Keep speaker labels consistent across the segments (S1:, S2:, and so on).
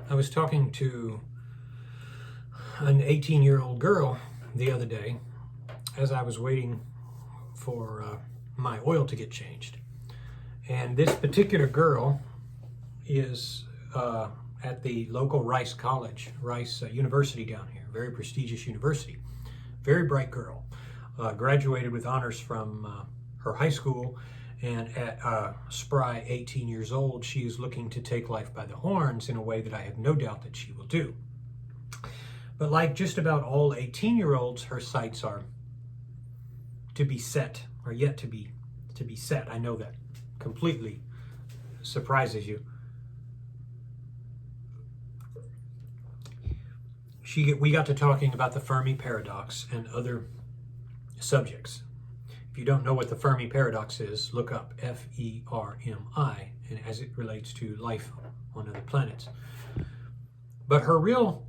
S1: I was talking to an 18-year-old girl the other day as I was waiting for my oil to get changed. And this particular girl is at the local Rice College, Rice University down here, very prestigious university. Very bright girl. Graduated with honors from her high school, and at spry 18 years old, she is looking to take life by the horns in a way that I have no doubt that she will do. But like just about all 18-year-olds, her sights are to be set, or yet to be set. I know that completely surprises you. We got to talking about the Fermi paradox and other subjects. If you don't know what the Fermi paradox is, look up F-E-R-M-I, and as it relates to life on other planets. But her real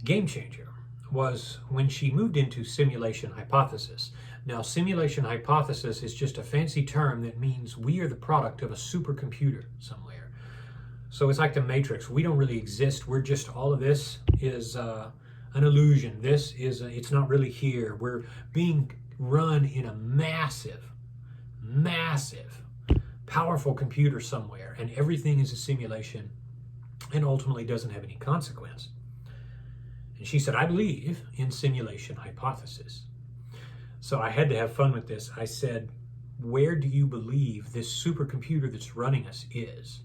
S1: game changer was when she moved into simulation hypothesis. Now, simulation hypothesis is just a fancy term that means we are the product of a supercomputer somewhere. So it's like the Matrix. We don't really exist. We're just, all of this is an illusion. It's not really here. We're being run in a massive, powerful computer somewhere, and everything is a simulation and ultimately doesn't have any consequence. And she said, I believe in simulation hypothesis. So I had to have fun with this. I said, where do you believe this supercomputer that's running us is?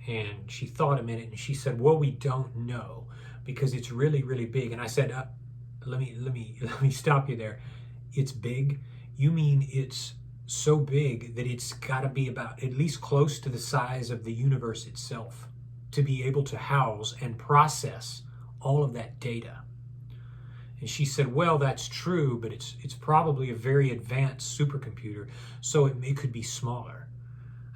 S1: And she thought a minute and she said, well, we don't know because it's really, really big. And I said, let me stop you there. It's big? You mean it's so big that it's got to be about at least close to the size of the universe itself to be able to house and process all of that data? And she said, well, that's true, but it's probably a very advanced supercomputer, so it could be smaller.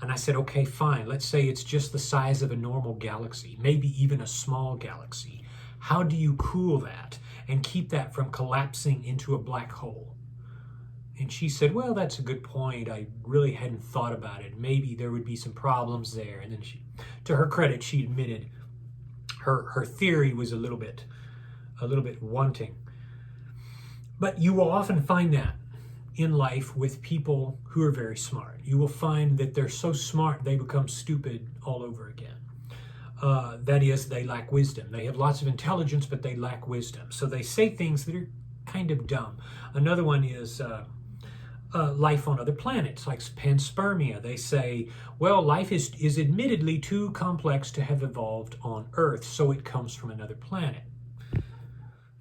S1: And I said, okay, fine. Let's say it's just the size of a normal galaxy, maybe even a small galaxy. How do you cool that and keep that from collapsing into a black hole? And she said, well, that's a good point. I really hadn't thought about it. Maybe there would be some problems there. And then to her credit, she admitted her theory was a little bit wanting. But you will often find that in life with people who are very smart. You will find that they're so smart they become stupid all over again. That is, they lack wisdom. They have lots of intelligence, but they lack wisdom. So they say things that are kind of dumb. Another one is life on other planets, like panspermia. They say, well, life is admittedly too complex to have evolved on Earth, so it comes from another planet.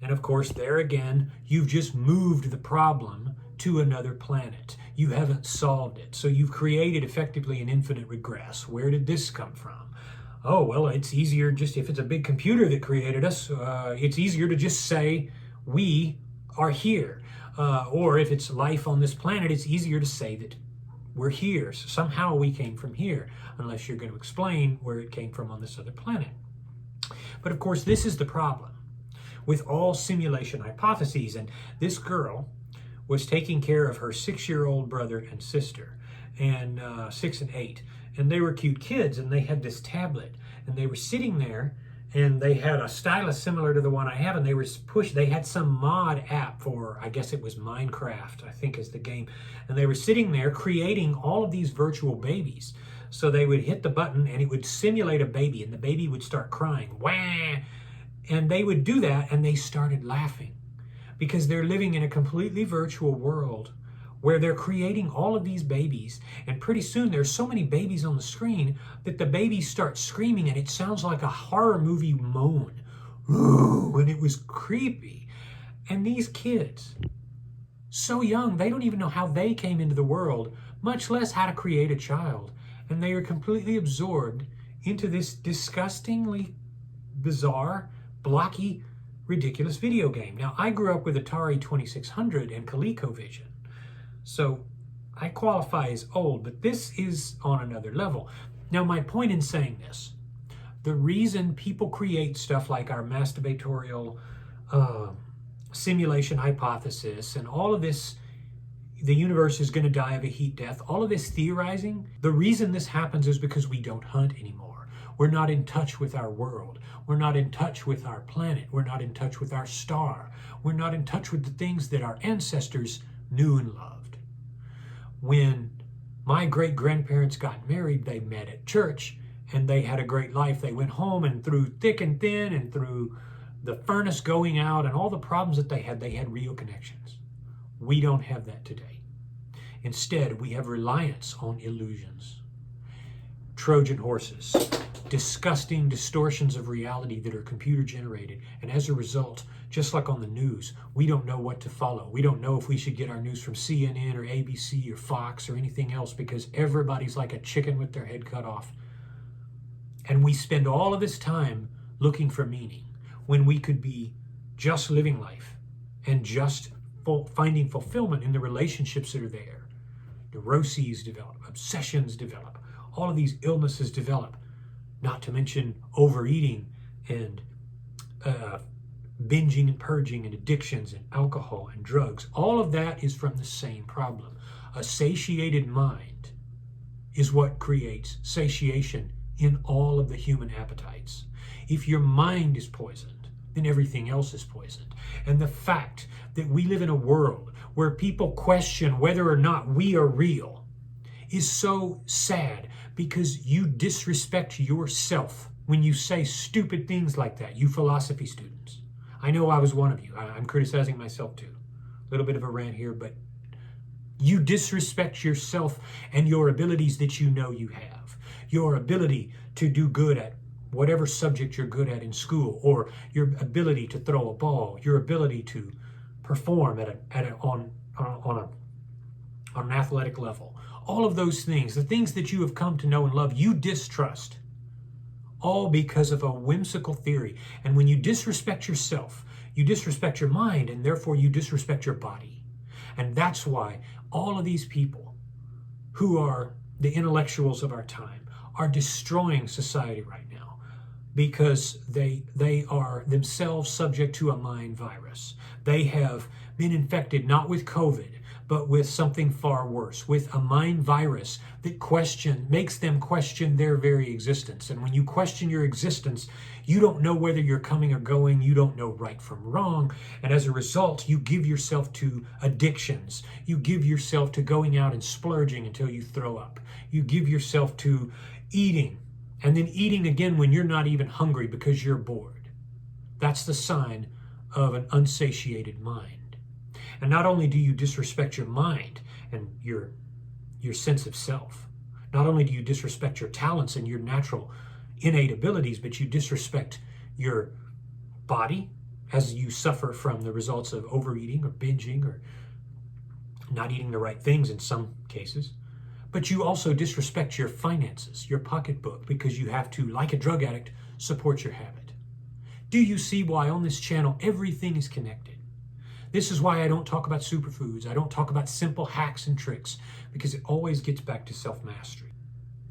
S1: And of course, there again, you've just moved the problem to another planet. You haven't solved it. So you've created effectively an infinite regress. Where did this come from? Oh, well, it's easier just, if it's a big computer that created us, it's easier to just say we are here. Or if it's life on this planet, it's easier to say that we're here. So somehow we came from here, unless you're going to explain where it came from on this other planet. But of course, this is the problem with all simulation hypotheses. And this girl was taking care of her 6-year-old brother and sister, and 6 and 8. And they were cute kids, and they had this tablet, and they were sitting there, and they had a stylus similar to the one I have, and they had some mod app for, I guess it was Minecraft, I think is the game. And they were sitting there creating all of these virtual babies. So they would hit the button and it would simulate a baby, and the baby would start crying. Wah! And they would do that, and they started laughing because they're living in a completely virtual world where they're creating all of these babies, and pretty soon there's so many babies on the screen that the babies start screaming, and it sounds like a horror movie moan. Ooh, and it was creepy. And these kids, so young, they don't even know how they came into the world, much less how to create a child. And they are completely absorbed into this disgustingly bizarre, blocky, ridiculous video game. Now, I grew up with Atari 2600 and ColecoVision. So I qualify as old, but this is on another level. Now, my point in saying this, the reason people create stuff like our masturbatorial simulation hypothesis and all of this, the universe is going to die of a heat death, all of this theorizing, the reason this happens is because we don't hunt anymore. We're not in touch with our world. We're not in touch with our planet. We're not in touch with our star. We're not in touch with the things that our ancestors knew and loved. When my great-grandparents got married, they met at church, and they had a great life. They went home, and through thick and thin and through the furnace going out and all the problems that they had real connections. We don't have that today. Instead, we have reliance on illusions. Trojan horses, disgusting distortions of reality that are computer generated. And as a result, just like on the news, we don't know what to follow. We don't know if we should get our news from CNN or ABC or Fox or anything else, because everybody's like a chicken with their head cut off. And we spend all of this time looking for meaning when we could be just living life and just finding fulfillment in the relationships that are there. Neuroses develop, obsessions develop, all of these illnesses develop, not to mention overeating and binging and purging and addictions and alcohol and drugs. All of that is from the same problem. A satiated mind is what creates satiation in all of the human appetites. If your mind is poisoned, then everything else is poisoned. And the fact that we live in a world where people question whether or not we are real is so sad, because you disrespect yourself when you say stupid things like that, you philosophy students. I know I was one of you. I'm criticizing myself too. A little bit of a rant here, but you disrespect yourself and your abilities that you know you have. Your ability to do good at whatever subject you're good at in school, or your ability to throw a ball, your ability to perform on an athletic level. All of those things, the things that you have come to know and love, you distrust, all because of a whimsical theory. And when you disrespect yourself, you disrespect your mind, and therefore you disrespect your body. And that's why all of these people who are the intellectuals of our time are destroying society right now, because they are themselves subject to a mind virus. They have been infected not with COVID, but with something far worse, with a mind virus that makes them question their very existence. And when you question your existence, you don't know whether you're coming or going. You don't know right from wrong. And as a result, you give yourself to addictions. You give yourself to going out and splurging until you throw up. You give yourself to eating, and then eating again when you're not even hungry because you're bored. That's the sign of an unsatiated mind. And not only do you disrespect your mind and your sense of self, not only do you disrespect your talents and your natural innate abilities, but you disrespect your body as you suffer from the results of overeating or binging or not eating the right things in some cases. But you also disrespect your finances, your pocketbook, because you have to, like a drug addict, support your habit. Do you see why on this channel everything is connected? This is why I don't talk about superfoods. I don't talk about simple hacks and tricks, because it always gets back to self-mastery.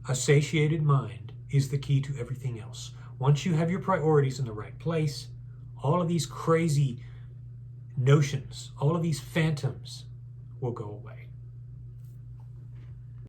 S1: A satiated mind is the key to everything else. Once you have your priorities in the right place, all of these crazy notions, all of these phantoms will go away.